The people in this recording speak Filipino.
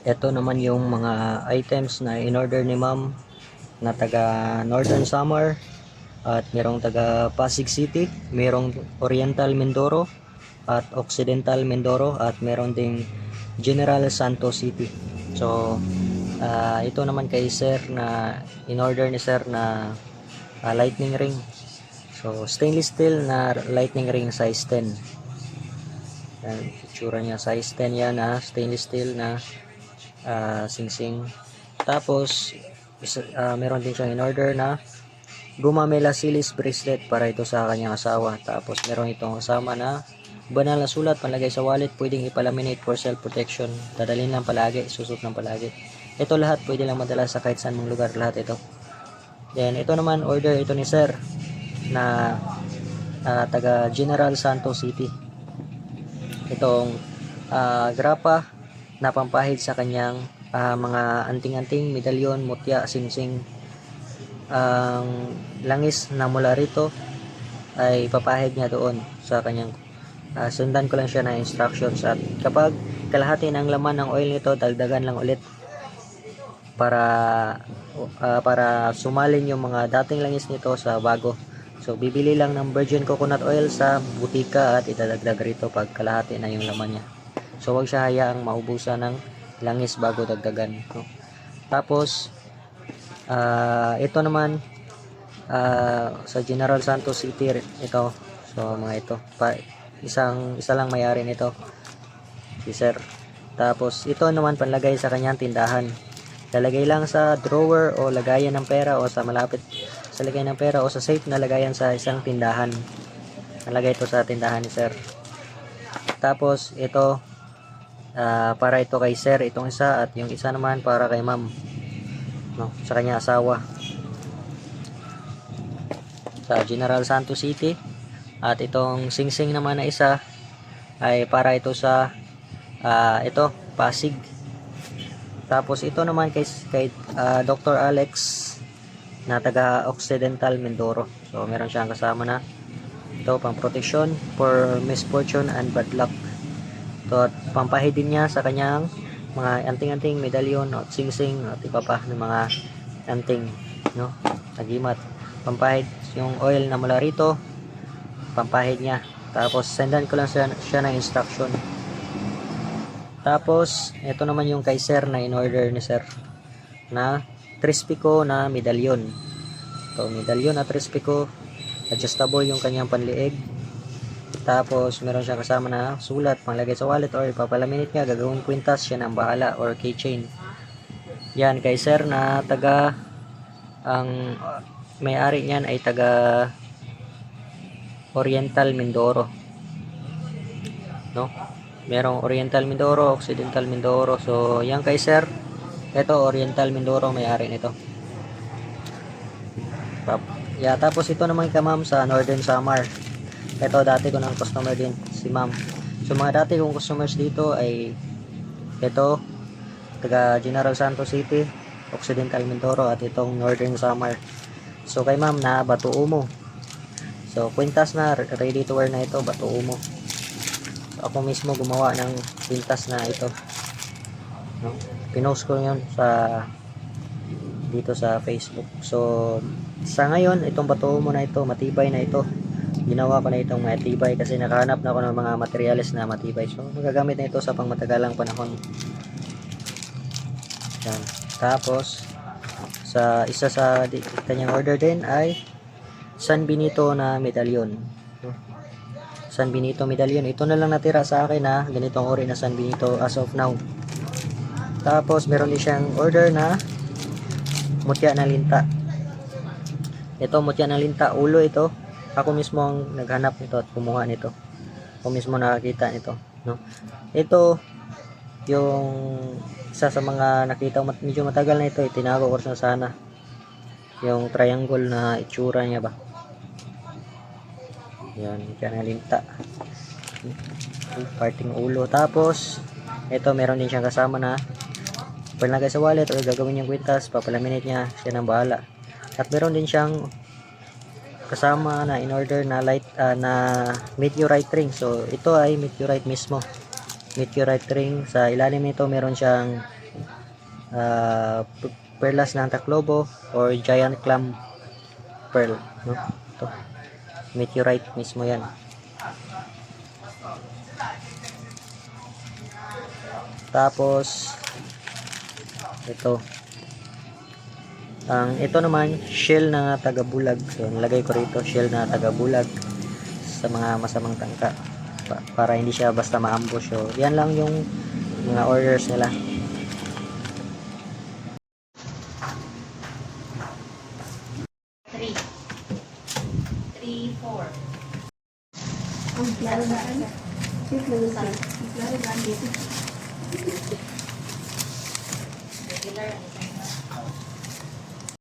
Ito naman yung mga items na in-order ni ma'am na taga Northern Samar at merong taga Pasig City, merong Oriental Mindoro at Occidental Mindoro at meron ding General Santos City. So ito naman kay sir na in-order ni sir na lightning ring. So stainless steel na lightning ring size 10. Yan, itsura niya size 10 yan na stainless steel na singsing. Tapos meron din siyang in order na gumamela silis bracelet para ito sa kanyang asawa. Tapos meron itong kasama na banal na sulat panlagay sa wallet, pwedeng ipalaminate for self protection. Dadalhin lang palagi, susot lang palagi. Ito lahat pwede lang madala sa kahit saan mong lugar, lahat ito. Then ito naman order ito ni sir na taga General Santos City. Itong grapa na pampahid sa kanyang mga anting-anting, medalyon, mutya, singsing. Ang langis na mula rito ay papahid niya doon sa kanyang sundan ko lang siya na instructions, at kapag kalahati ng laman ng oil nito, dagdagan lang ulit para sumalin yung mga dating langis nito sa bago. So bibili lang ng virgin coconut oil sa butika at idadagdag rito pag kalahati na yung laman niya. So wag siya hayaang maubusan ng langis bago dagdagan, no? Tapos ito naman sa General Santos City ito. So mga ito isa lang may-ari nito, si sir. Tapos ito naman panlagay sa kanyang tindahan, lalagay lang sa drawer o lagayan ng pera o sa malapit sa lagayan ng pera o sa safe na lagayan sa isang tindahan. Nalagay ito sa tindahan ni sir. Tapos ito para ito kay sir, itong isa, at yung isa naman para kay ma'am, no, sa kanya asawa, sa General Santos City. At itong singsing naman na isa ay para ito sa ito Pasig. Tapos ito naman kay Dr. Alex na taga Occidental Mindoro. So meron siyang kasama na ito pang protection for misfortune and bad luck. So, pampahid din niya sa kanyang mga anting-anting, medalyon at singsing at iba pa ng mga anting, no, tagimat. Pampahid yung oil na mula rito, pampahid niya. Tapos sendan ko lang siya ng instruction. Tapos ito naman yung kay sir na in order ni sir na Trispico na medalyon. So medalyon na Trispico, adjustable yung kanyang panliig. Tapos meron siya kasama na sulat panglagay sa wallet or ipapalaminate niya, gagawin kwintas, siya nang bahala, or keychain. Yan kay sir na taga ang may-ari niyan ay taga Oriental Mindoro, no? Merong Oriental Mindoro, Occidental Mindoro. So yan kay sir, ito Oriental Mindoro may-ari nito. Tapos ito naman kay ma'am sa Northern Samar. Ito dati ko ng customer din, si ma'am. So mga dati kong customers dito ay ito taga General Santos City, Occidental Mindoro, at itong Northern Samar. So kay ma'am na Batuumo. So kwintas na, ready to wear na ito, Batuumo. So ako mismo gumawa ng kwintas na ito, no? Pinost ko yun dito sa Facebook. So sa ngayon itong Batuumo na ito, matibay na ito. Ginawa ko na itong matibay kasi nakahanap na ako ng mga materyales na matibay. So magagamit na ito sa pangmatagalang panahon. Yan. Tapos sa isa sa kanyang order din ay San Benito na medalyon. San Benito medalyon. Ito na lang natira sa akin na ganitong uri na San Benito as of now. Tapos meron din siyang order na mutya na linta. Ito mutya na linta, ulo ito. Ako mismo ang naghanap nito at kumuha nito. Ako mismo nakakita nito, no? Ito yung isa sa mga nakita ko medyo matagal na ito, itinago ko na sana. Yung triangle na itsura niya ba. Yan, yan ang linta. Parting ulo. Tapos ito meron din siyang kasama na palagay sa wallet o gagawin niyang kwintas, papalaminate niya, siya nang bahala. At meron din siyang kasama na in order na na meteorite ring. So ito ay meteorite mismo, meteorite ring. Sa ilalim nito meron siyang perlas ng Taclobo or giant clam pearl, no? Ito, meteorite mismo yan. Tapos ito, ito naman shell na taga-bulag. So nilagay ko rito shell na taga-bulag sa mga masamang tangka para hindi siya basta ma-ambush. So yan lang yung mga orders nila. Ang klaro na ano? Ang klaro na dito. Regular,